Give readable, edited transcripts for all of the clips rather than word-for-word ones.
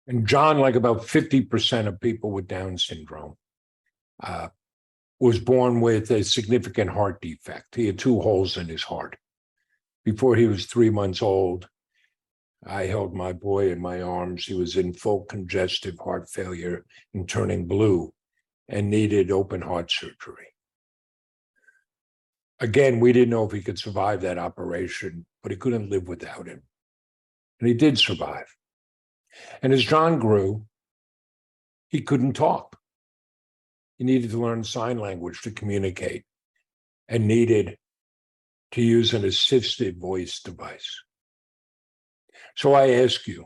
And John, like about 50% of people with Down syndrome, was born with a significant heart defect. He had 2 holes in his heart. Before he was 3 months old, I held my boy in my arms. He was in full congestive heart failure and turning blue and needed open heart surgery. Again, we didn't know if he could survive that operation, but he couldn't live without him. And he did survive. And as John grew, he couldn't talk. He needed to learn sign language to communicate and needed to use an assistive voice device. So I ask you,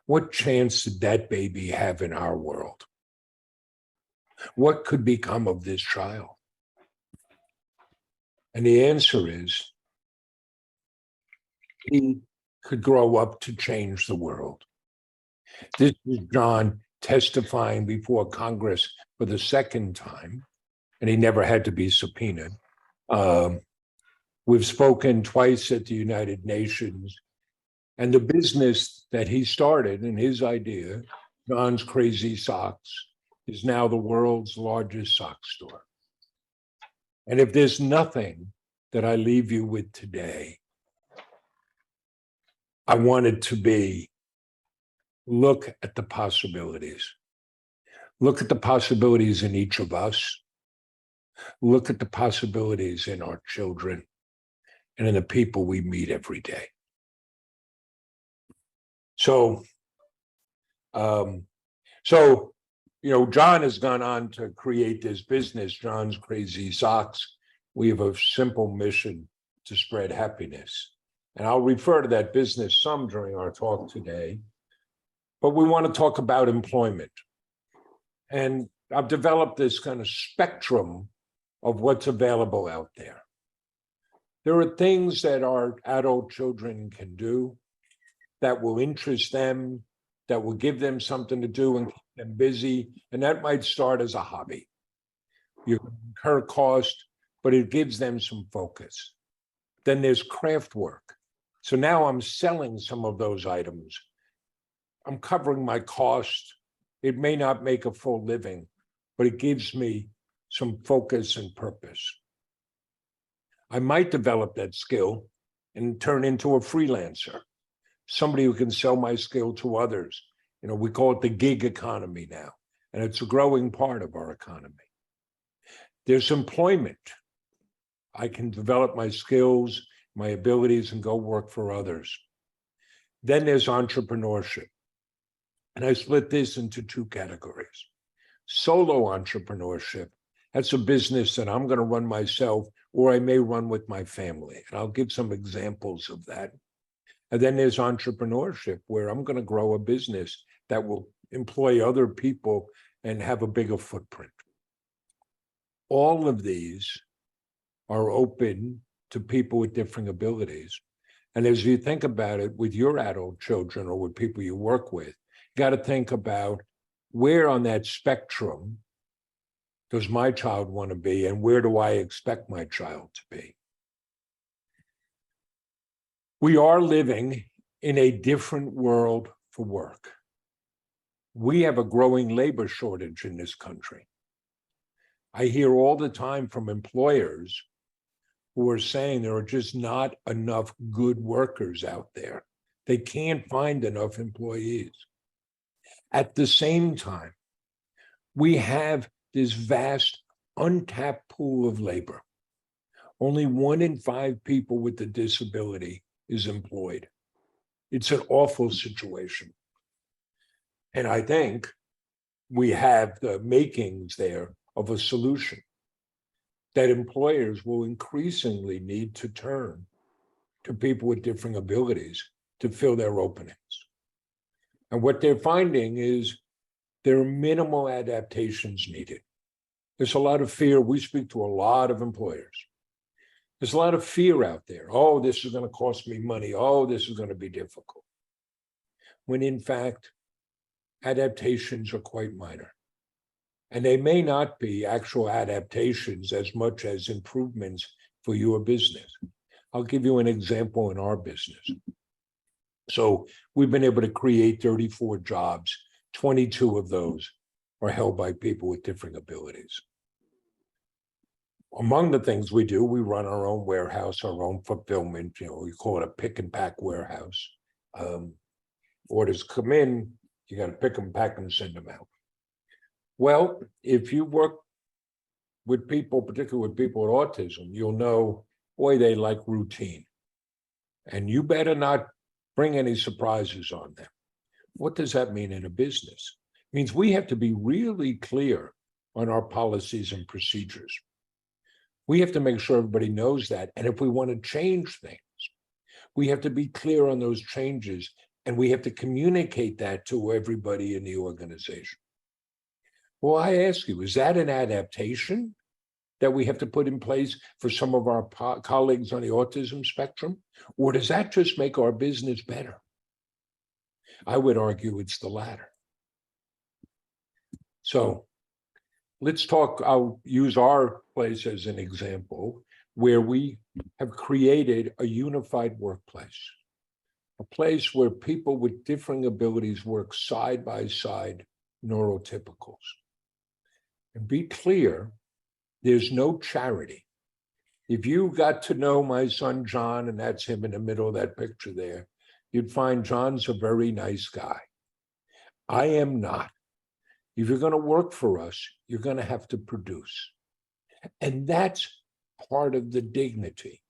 what chance did that baby have in our world? What could become of this child? And the answer is, he could grow up to change the world. This is John testifying before Congress for the 2nd time, and he never had to be subpoenaed. We've spoken twice at the United Nations, and the business that he started and his idea, John's Crazy Socks, is now the world's largest sock store. And if there's nothing that I leave you with today, I want it to be, look at the possibilities. Look at the possibilities in each of us. Look at the possibilities in our children and in the people we meet every day. So, John has gone on to create this business, John's Crazy Socks. We have a simple mission to spread happiness. And I'll refer to that business some during our talk today. But we want to talk about employment. And I've developed this kind of spectrum of what's available out there. There are things that our adult children can do that will interest them, that will give them something to do and keep them busy. And that might start as a hobby. You incur cost, but it gives them some focus. Then there's craft work. So now I'm selling some of those items. I'm covering my cost. It may not make a full living, but it gives me some focus and purpose. I might develop that skill and turn into a freelancer, somebody who can sell my skill to others. We call it the gig economy now, and it's a growing part of our economy. There's employment. I can develop my skills, my abilities, and go work for others. Then there's entrepreneurship. And I split this into 2 categories. Solo entrepreneurship, that's a business that I'm going to run myself, or I may run with my family. And I'll give some examples of that. And then there's entrepreneurship, where I'm going to grow a business that will employ other people and have a bigger footprint. All of these are open to people with different abilities. And as you think about it with your adult children or with people you work with, you got to think about, where on that spectrum does my child want to be, and where do I expect my child to be? We are living in a different world for work. We have a growing labor shortage in this country. I hear all the time from employers who are saying there are just not enough good workers out there. They can't find enough employees. At the same time, we have this vast untapped pool of labor. Only 1 in 5 people with a disability is employed. It's an awful situation. And I think we have the makings there of a solution that employers will increasingly need to turn to people with different abilities to fill their openings. And what they're finding is there are minimal adaptations needed. There's a lot of fear. We speak to a lot of employers. There's a lot of fear out there. Oh, this is going to cost me money. Oh, this is going to be difficult. When in fact, adaptations are quite minor. And they may not be actual adaptations as much as improvements for your business. I'll give you an example in our business. So we've been able to create 34 jobs. 22 of those are held by people with different abilities. Among the things we do, we run our own warehouse, our own fulfillment. We call it a pick and pack warehouse. Orders come in, you got to pick them, pack them, send them out. Well, if you work with people, particularly with people with autism, you'll know, boy, they like routine. And you better not bring any surprises on them. What does that mean in a business? It means we have to be really clear on our policies and procedures. We have to make sure everybody knows that. And if we want to change things, we have to be clear on those changes, and we have to communicate that to everybody in the organization. Well, I ask you, is that an adaptation that we have to put in place for some of our colleagues on the autism spectrum? Or does that just make our business better? I would argue it's the latter. So let's talk, I'll use our place as an example, where we have created a unified workplace, a place where people with differing abilities work side by side, neurotypicals. And be clear, there's no charity. If you got to know my son, John, and that's him in the middle of that picture there, you'd find John's a very nice guy. I am not. If you're going to work for us, you're going to have to produce. And that's part of the dignity.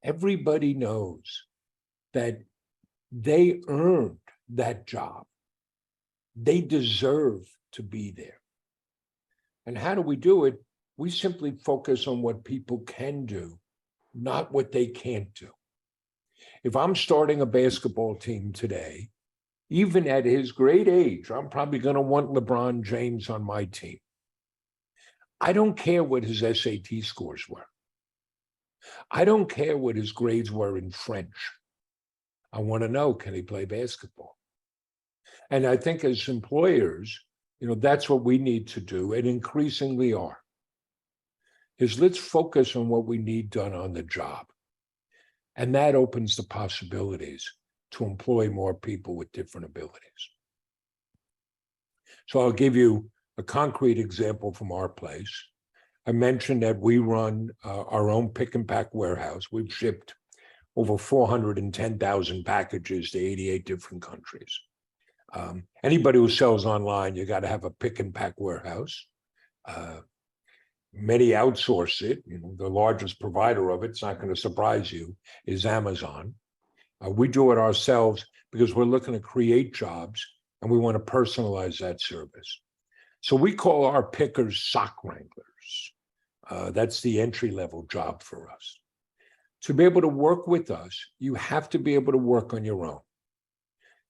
Everybody knows that they earned that job. They deserve to be there. And how do we do it? We simply focus on what people can do, not what they can't do. If I'm starting a basketball team today, even at his great age, I'm probably going to want LeBron James on my team. I don't care what his SAT scores were. I don't care what his grades were in French. I want to know, can he play basketball? And I think as employers, that's what we need to do, and increasingly are, is let's focus on what we need done on the job. And that opens the possibilities to employ more people with different abilities. So I'll give you a concrete example from our place. I mentioned that we run our own pick and pack warehouse. We've shipped over 410,000 packages to 88 different countries. Anybody who sells online, you got to have a pick and pack warehouse. Many outsource it. The largest provider of it's not going to surprise you, is Amazon. We do it ourselves because we're looking to create jobs and we want to personalize that service. So we call our pickers sock wranglers. That's the entry-level job for us. To be able to work with us, you have to be able to work on your own.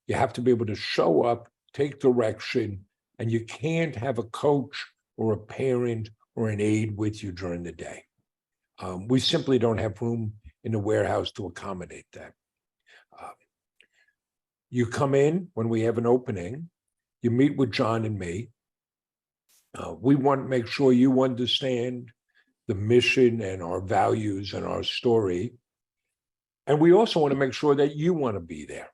You have to be able to show up, take direction, and you can't have a coach or a parent or an aide with you during the day. We simply don't have room in the warehouse to accommodate that. You come in when we have an opening, you meet with John and me. We want to make sure you understand the mission and our values and our story. And we also want to make sure that you want to be there,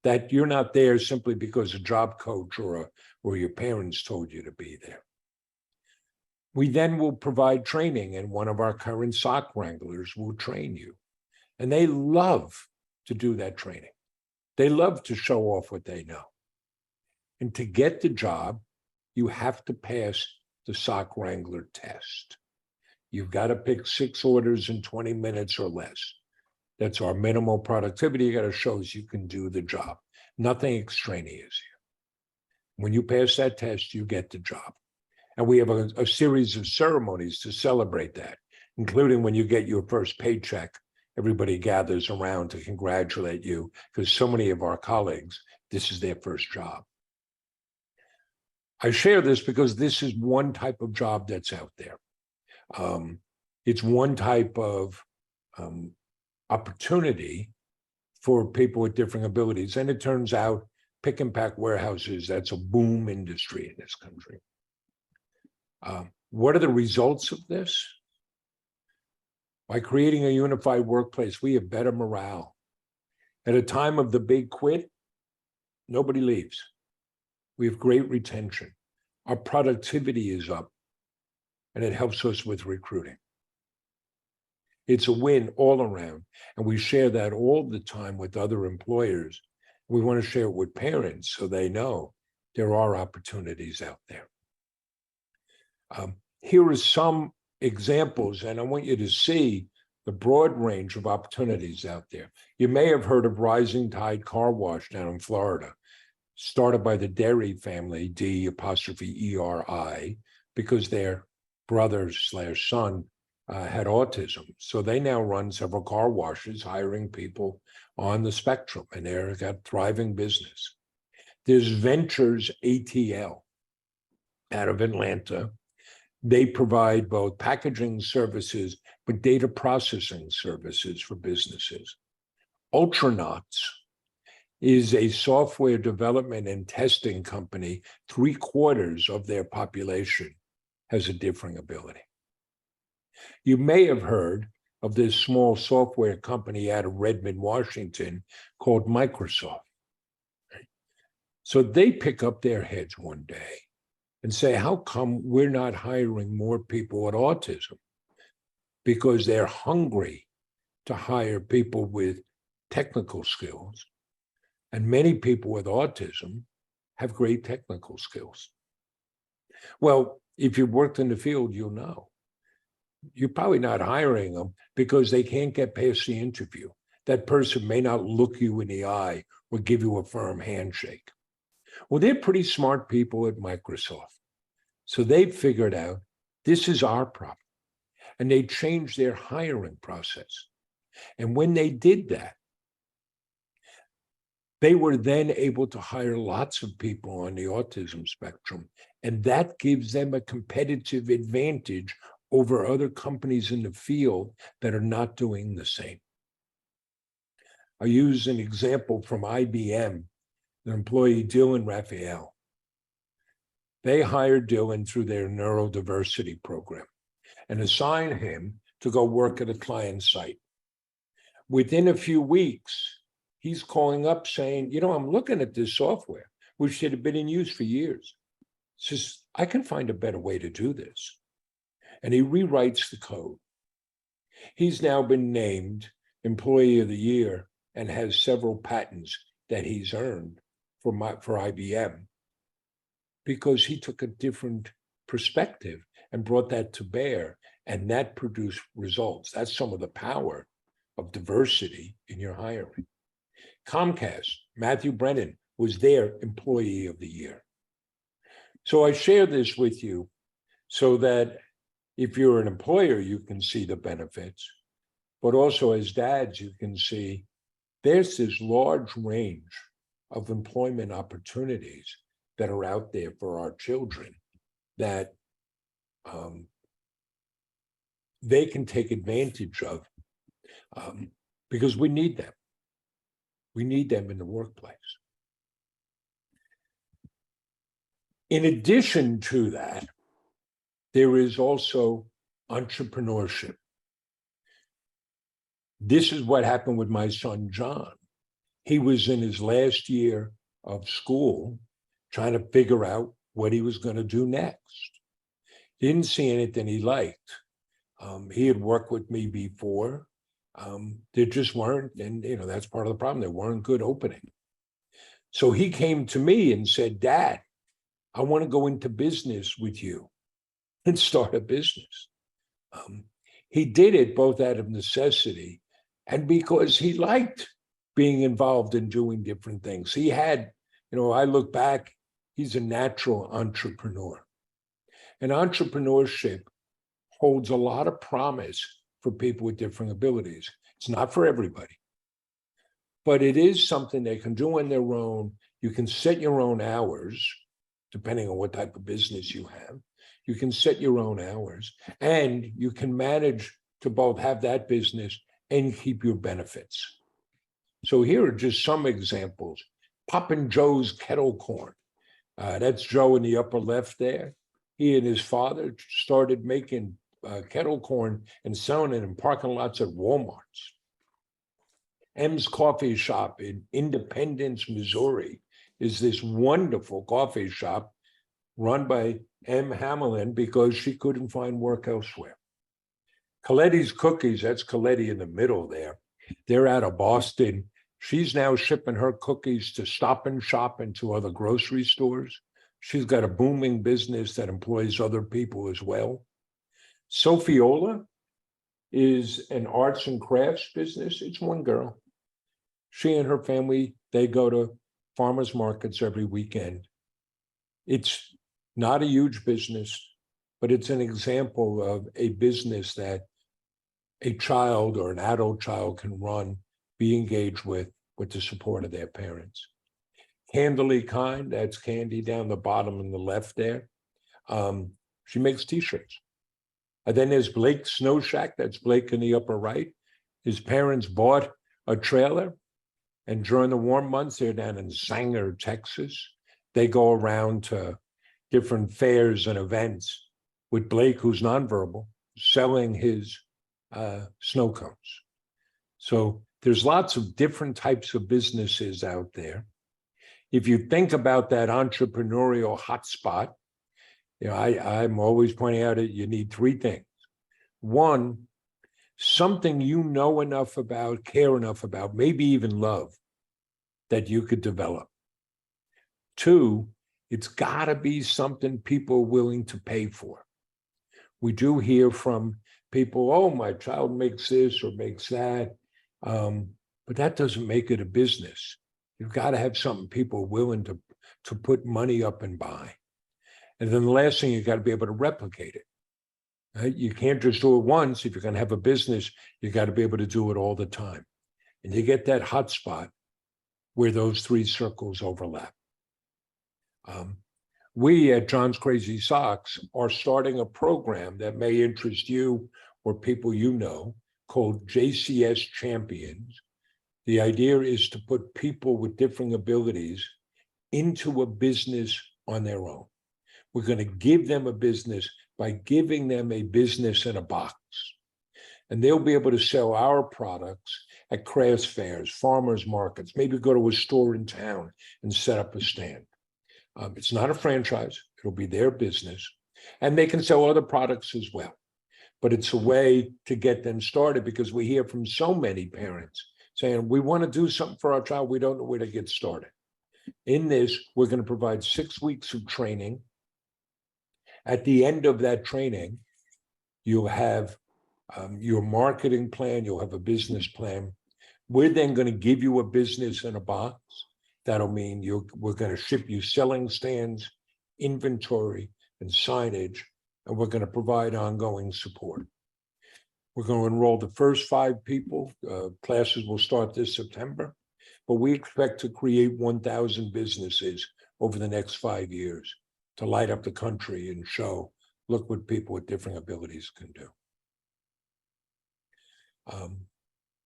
that you're not there simply because a job coach or your parents told you to be there. We then will provide training, and one of our current sock wranglers will train you. And they love to do that training. They love to show off what they know. And to get the job, you have to pass the sock wrangler test. You've got to pick 6 orders in 20 minutes or less. That's our minimal productivity. You got to show us you can do the job. Nothing extraneous here. When you pass that test, you get the job. And we have a series of ceremonies to celebrate that, including when you get your first paycheck. Everybody gathers around to congratulate you because so many of our colleagues, this is their first job. I share this because this is one type of job that's out there. It's one type of opportunity for people with different abilities. And it turns out pick and pack warehouses, that's a boom industry in this country. What are the results of this? By creating a unified workplace, we have better morale. At a time of the big quit, nobody leaves. We have great retention. Our productivity is up, and it helps us with recruiting. It's a win all around, and we share that all the time with other employers. We want to share it with parents so they know there are opportunities out there. Here are some examples, and I want you to see the broad range of opportunities out there. You may have heard of Rising Tide Car Wash down in Florida, started by the Derry family, D''ERI, because their brother/son had autism. So they now run several car washes, hiring people on the spectrum, and they've got thriving business. There's Ventures ATL out of Atlanta. They provide both packaging services, but data processing services for businesses. Ultranauts is a software development and testing company. 3/4 of their population has a differing ability. You may have heard of this small software company out of Redmond, Washington, called Microsoft. So they pick up their heads one day and say, how come we're not hiring more people with autism? Because they're hungry to hire people with technical skills. And many people with autism have great technical skills. Well, if you've worked in the field, you'll know. You're probably not hiring them because they can't get past the interview. That person may not look you in the eye or give you a firm handshake. Well, they're pretty smart people at Microsoft. So they figured out this is our problem. And they changed their hiring process. And when they did that, they were then able to hire lots of people on the autism spectrum. And that gives them a competitive advantage over other companies in the field that are not doing the same. I'll use an example from IBM, an employee, Dylan Raphael. They hired Dylan through their neurodiversity program and assigned him to go work at a client site. Within a few weeks, he's calling up saying, I'm looking at this software, which had been in use for years. Says, I can find a better way to do this. And he rewrites the code. He's now been named Employee of the Year and has several patents that he's earned for IBM because he took a different perspective and brought that to bear, and that produced results. That's some of the power of diversity in your hiring. Comcast, Matthew Brennan was their Employee of the Year. So I share this with you so that if you're an employer, you can see the benefits, but also as dads, you can see there's this large range of employment opportunities that are out there for our children that they can take advantage of because we need them. We need them in the workplace. In addition to that, there is also entrepreneurship. This is what happened with my son, John. He was in his last year of school trying to figure out what he was going to do next. Didn't see anything he liked. He had worked with me before. There just weren't, and that's part of the problem. There weren't good openings. So he came to me and said, Dad, I want to go into business with you and start a business. He did it both out of necessity and because he liked being involved in doing different things. He had, I look back, he's a natural entrepreneur. And entrepreneurship holds a lot of promise for people with different abilities. It's not for everybody, but it is something they can do on their own. You can set your own hours, depending on what type of business you have. You can set your own hours, and you can manage to both have that business and keep your benefits. So here are just some examples. Poppin' Joe's Kettle Corn. That's Joe in the upper left there. He and his father started making kettle corn and selling it in parking lots at Walmarts. M's Coffee Shop in Independence, Missouri, is this wonderful coffee shop run by M. Hamlin because she couldn't find work elsewhere. Coletti's Cookies, that's Coletti in the middle there. They're out of Boston. She's now shipping her cookies to Stop and Shop and to other grocery stores. She's got a booming business that employs other people as well. Sophiola is an arts and crafts business. It's one girl. She and her family, they go to farmers markets every weekend. It's not a huge business, but it's an example of a business that a child or an adult child can run, be engaged with the support of their parents. Candily Kind, that's Candy down the bottom on the left there. She makes t-shirts. And then there's Blake Snow Shack, that's Blake in the upper right. His parents bought a trailer, and during the warm months, they're down in Sanger, Texas. They go around to different fairs and events with Blake, who's nonverbal, selling his snow cones. So there's lots of different types of businesses out there. If you think about that entrepreneurial hotspot, I'm always pointing out that you need three things. One, something you know enough about, care enough about, maybe even love, that you could develop. Two, it's got to be something people are willing to pay for. We do hear from people, oh, my child makes this or makes that, but that doesn't make it a business. You've got to have something people are willing to put money up and buy. And then the last thing, you've got to be able to replicate it. Right? You can't just do it once. If you're going to have a business, you've got to be able to do it all the time. And you get that hot spot where those three circles overlap. We at John's Crazy Socks are starting a program that may interest you or people you know called JCS Champions. The idea is to put people with different abilities into a business on their own. We're going to give them a business by giving them a business in a box. And they'll be able to sell our products at crafts fairs, farmers markets, maybe go to a store in town and set up a stand. It's not a franchise. It'll be their business. And they can sell other products as well. But it's a way to get them started, because we hear from so many parents saying, we want to do something for our child. We don't know where to get started. In this, we're going to provide 6 weeks of training. At the end of that training, you'll have your marketing plan. You'll have a business plan. We're then going to give you a business in a box. That'll mean we're going to ship you selling stands, inventory, and signage, and we're going to provide ongoing support. We're going to enroll the first 5 people. Classes will start this September, but we expect to create 1,000 businesses over the next 5 years to light up the country and show, look what people with different abilities can do.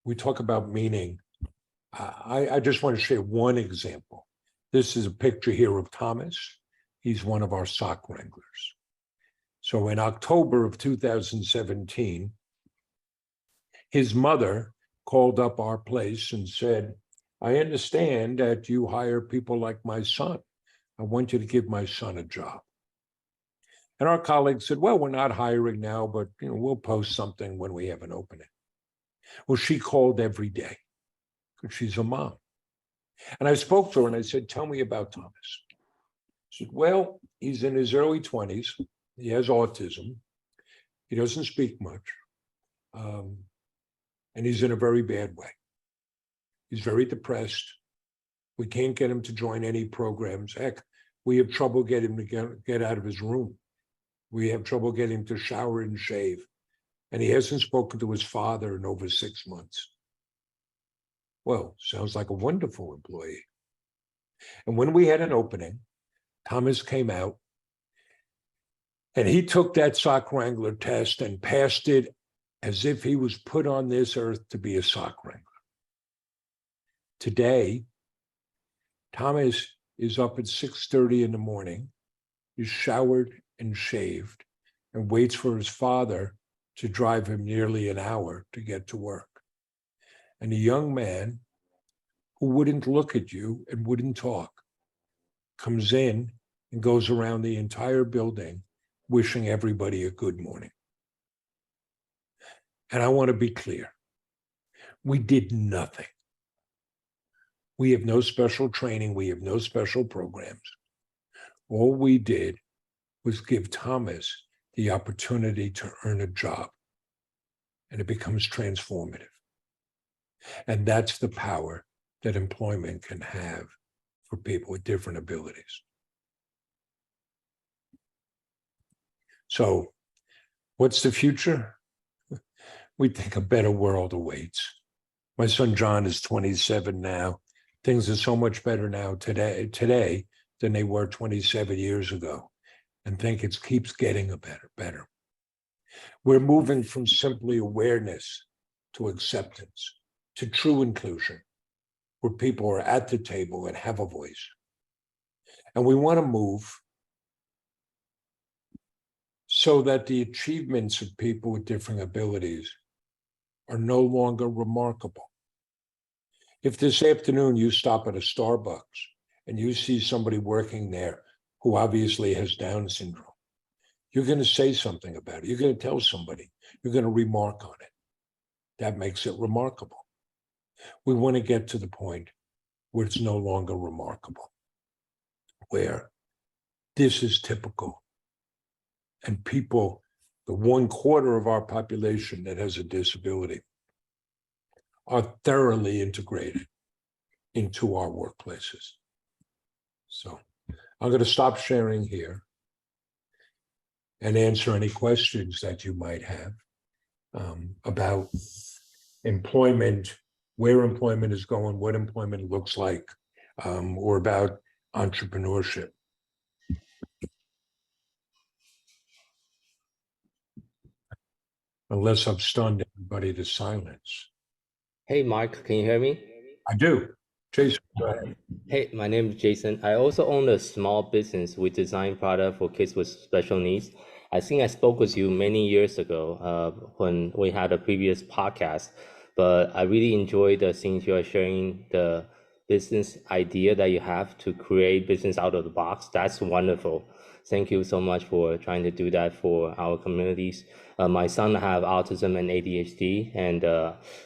We talk about meaning. I just want to share one example. This is a picture here of Thomas. He's one of our sock wranglers. So in October of 2017, his mother called up our place and said, I understand that you hire people like my son. I want you to give my son a job. And our colleagues said, well, we're not hiring now, but we'll post something when we have an opening. Well, she called every day because she's a mom. And I spoke to her and I said, tell me about Thomas. She said, well, he's in his early 20s. He has autism. He doesn't speak much. And he's in a very bad way. He's very depressed. We can't get him to join any programs. Heck, we have trouble getting him to get out of his room. We have trouble getting him to shower and shave. And he hasn't spoken to his father in over 6 months. Well, sounds like a wonderful employee. And when we had an opening, Thomas came out and he took that sock wrangler test and passed it as if he was put on this earth to be a sock wrangler. Today, Thomas is up at 6:30 in the morning, is showered and shaved, and waits for his father to drive him nearly an hour to get to work. And a young man who wouldn't look at you and wouldn't talk comes in and goes around the entire building wishing everybody a good morning. And I want to be clear. We did nothing. We have no special training. We have no special programs. All we did was give Thomas the opportunity to earn a job. And it becomes transformative. And that's the power that employment can have for people with different abilities. So what's the future? We think a better world awaits. My son John is 27 now. Things are so much better now today than they were 27 years ago. And think it keeps getting better. We're moving from simply awareness to acceptance, to true inclusion, where people are at the table and have a voice. And we want to move so that the achievements of people with different abilities are no longer remarkable. If this afternoon you stop at a Starbucks and you see somebody working there who obviously has Down syndrome, you're going to say something about it. You're going to tell somebody. You're going to remark on it. That makes it remarkable. We want to get to the point where it's no longer remarkable, where this is typical. And people, the 1/4 of our population that has a disability, are thoroughly integrated into our workplaces. So I'm going to stop sharing here and answer any questions that you might have about employment, where employment is going, what employment looks like, or about entrepreneurship. Unless I've stunned everybody to silence. Hey, Mark, can you hear me? I do. Jason, go ahead. Hey, my name is Jason. I also own a small business. We design product for kids with special needs. I think I spoke with you many years ago when we had a previous podcast, but I really enjoyed the things you are sharing, the business idea that you have to create business out of the box. That's wonderful. Thank you so much for trying to do that for our communities. My son have autism and ADHD, and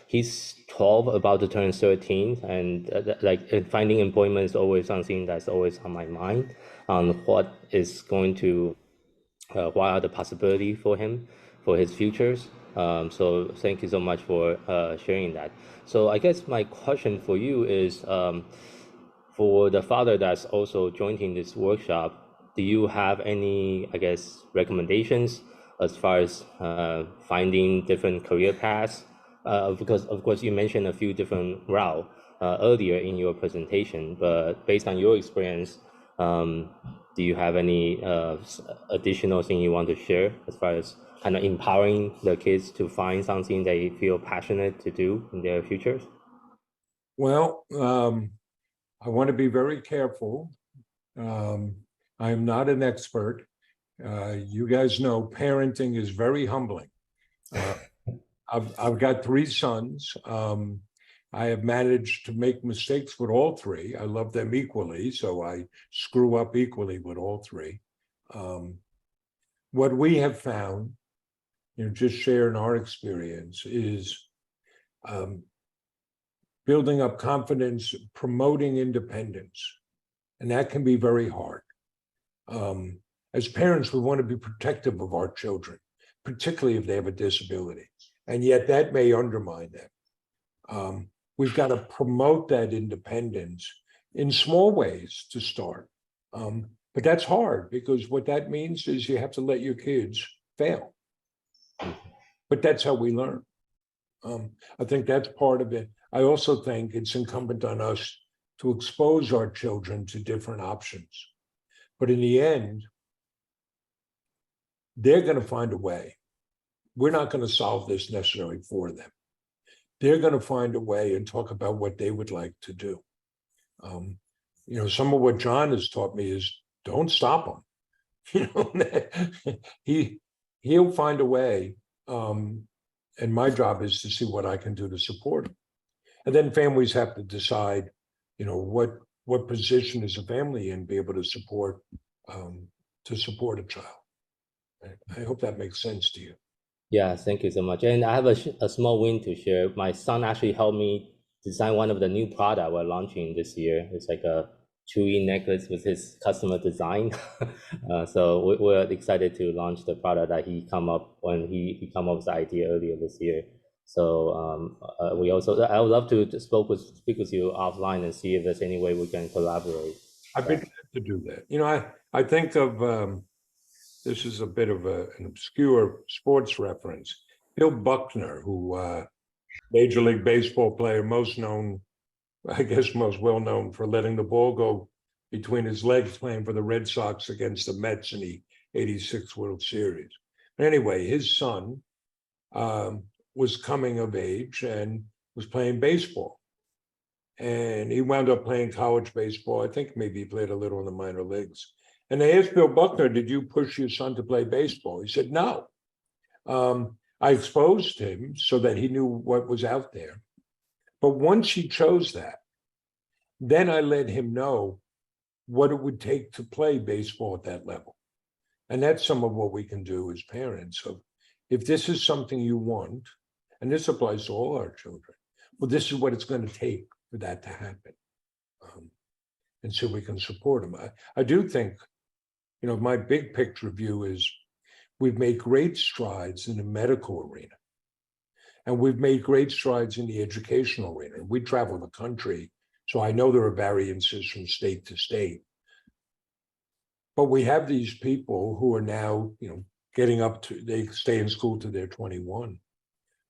he's 12, about to turn 13, and finding employment is always something that's always on my mind on what is going to, what are the possibilities for him, for his futures. So thank you so much for sharing that. So I guess my question for you is, for the father that's also joining this workshop, do you have any, I guess, recommendations as far as finding different career paths? Because of course you mentioned a few different routes earlier in your presentation, but based on your experience, do you have any additional thing you want to share as far as kind of empowering the kids to find something they feel passionate to do in their futures? Well, I want to be very careful. I am not an expert. You guys know parenting is very humbling. I've got 3 sons. I have managed to make mistakes with all 3. I love them equally, so I screw up equally with all 3. What we have found, just sharing our experience, is building up confidence, promoting independence, and that can be very hard. As parents, we want to be protective of our children, particularly if they have a disability, and yet that may undermine them. We've got to promote that independence in small ways to start. But that's hard, because what that means is you have to let your kids fail. But that's how we learn. I think that's part of it. I also think it's incumbent on us to expose our children to different options. But in the end, they're going to find a way. We're not going to solve this necessarily for them. They're going to find a way and talk about what they would like to do. Some of what John has taught me is don't stop him. He'll find a way. And my job is to see what I can do to support him. And then families have to decide what position is a family in, be able to support a child. I hope that makes sense to you. Yeah, thank you so much. And I have a small win to share. My son actually helped me design one of the new product we're launching this year. It's like a chewy necklace with his customer design. So we're excited to launch the product that he come up when he come up with the idea earlier this year. So I would love to speak with you offline and see if there's any way we can collaborate. I've been glad to do that. I think of this is a bit of an obscure sports reference. Bill Buckner, who Major League Baseball player, most well known for letting the ball go between his legs playing for the Red Sox against the Mets in the '86 World Series. Anyway, his son was coming of age and was playing baseball. And he wound up playing college baseball. I think maybe he played a little in the minor leagues. And they asked Bill Buckner, did you push your son to play baseball? He said, no. I exposed him so that he knew what was out there. But once he chose that, then I let him know what it would take to play baseball at that level. And that's some of what we can do as parents. So if this is something you want, and this applies to all our children, well, this is what it's going to take for that to happen. And so we can support them. I do think, my big picture view is we've made great strides in the medical arena. And we've made great strides in the educational arena. We travel the country, so I know there are variances from state to state. But we have these people who are now, getting up to, they stay in school till they're 21,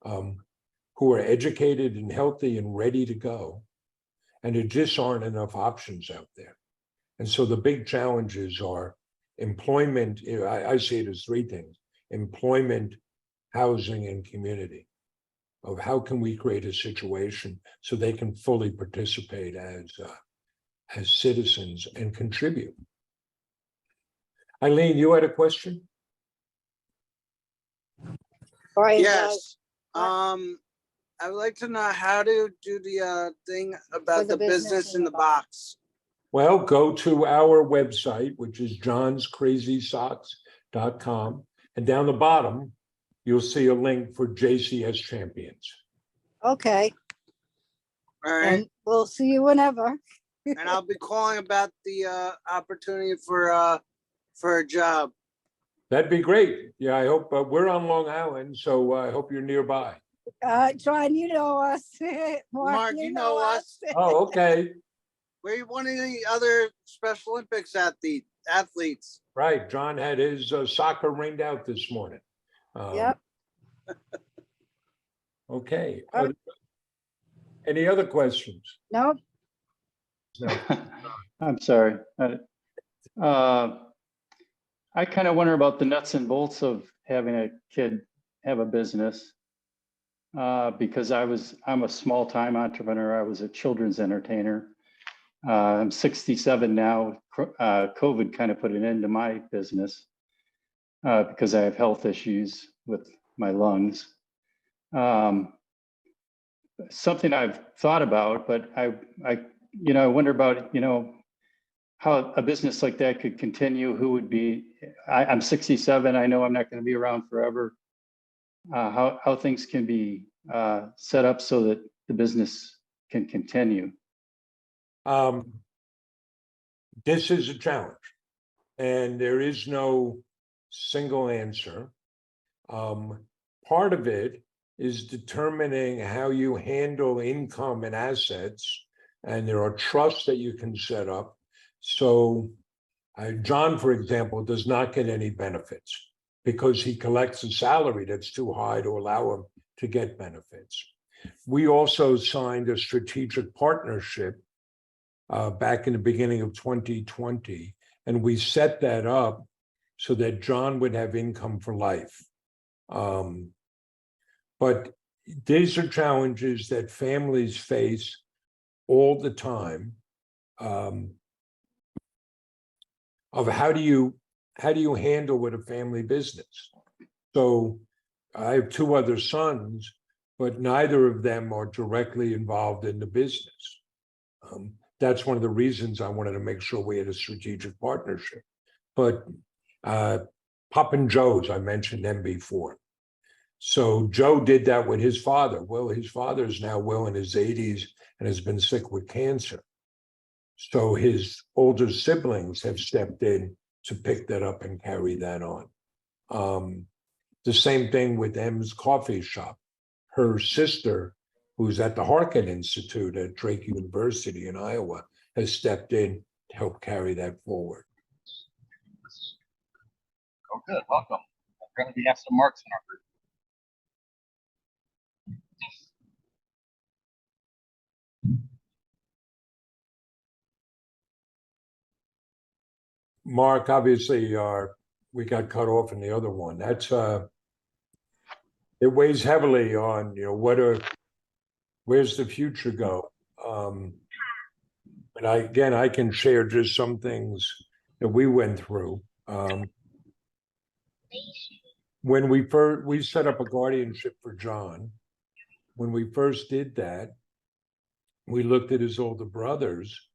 who are educated and healthy and ready to go. And there just aren't enough options out there. And so the big challenges are employment. I see it as three things: employment, housing, and community. Of how can we create a situation so they can fully participate as citizens and contribute. Eileen, you had a question? Yes. I would like to know how to do the thing about the business in the box. Well, go to our website, which is johnscrazysocks.com, and down the bottom, you'll see a link for JCS Champions. Okay, All right. and we'll see you whenever. And I'll be calling about the opportunity for a job. That'd be great. Yeah, I hope we're on Long Island, so I hope you're nearby. John, you know us. Mark, you know us. Oh, okay. We're one of the other Special Olympics athletes. Right. John had his soccer rained out this morning. Yep. Okay. Any other questions? Nope. No. I'm sorry. I kind of wonder about the nuts and bolts of having a kid have a business because I'm a small-time entrepreneur. I was a children's entertainer. I'm 67 now. COVID kind of put an end to my business because I have health issues with my lungs. Something I've thought about, but I wonder about, how a business like that could continue. Who would be, I'm 67. I know I'm not going to be around forever. How things can be set up so that the business can continue. This is a challenge, and there is no single answer. Part of it is determining how you handle income and assets, and there are trusts that you can set up. So John, for example, does not get any benefits because he collects a salary that's too high to allow him to get benefits. We also signed a strategic partnership back in the beginning of 2020, and we set that up so that John would have income for life. But these are challenges that families face all the time. Of how do you handle with a family business? So I have two other sons, but neither of them are directly involved in the business. that's one of the reasons I wanted to make sure we had a strategic partnership. But Pop and Joe's, I mentioned them before. So Joe did that with his father. Well, his father is now well in his 80s and has been sick with cancer. So his older siblings have stepped in to pick that up and carry that on. The same thing with M's coffee shop. Her sister, who's at the Harkin Institute at Drake University in Iowa, has stepped in to help carry that forward. Oh, good. Welcome. Apparently, we have some marks in our group. Mark, obviously, we got cut off in the other one. That's it weighs heavily on, where's the future go? And I can share just some things that we went through. When we set up a guardianship for John. When we first did that, we looked at his older brothers,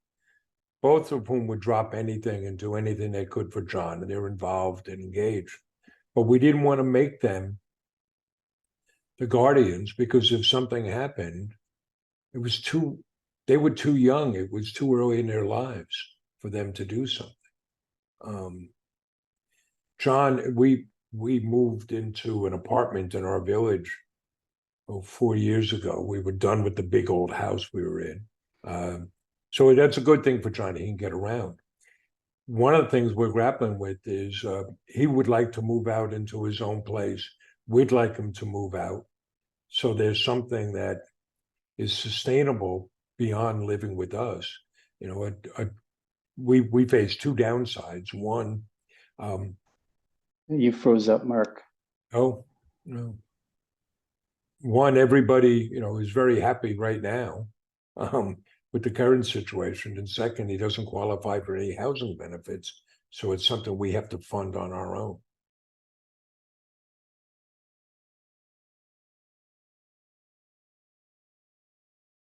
both of whom would drop anything and do anything they could for John, and they're involved and engaged. But we didn't want to make them the guardians, because if something happened, they were too young. It was too early in their lives for them to do something. John, we moved into an apartment in our village 4 years ago. We were done with the big old house we were in. So that's a good thing for John. He can get around. One of the things we're grappling with is he would like to move out into his own place. We'd like him to move out. So there's something that is sustainable beyond living with us. We face two downsides. One, You froze up, Mark. oh, no. One, everybody, is very happy right now with the current situation. And second, he doesn't qualify for any housing benefits. So it's something we have to fund on our own.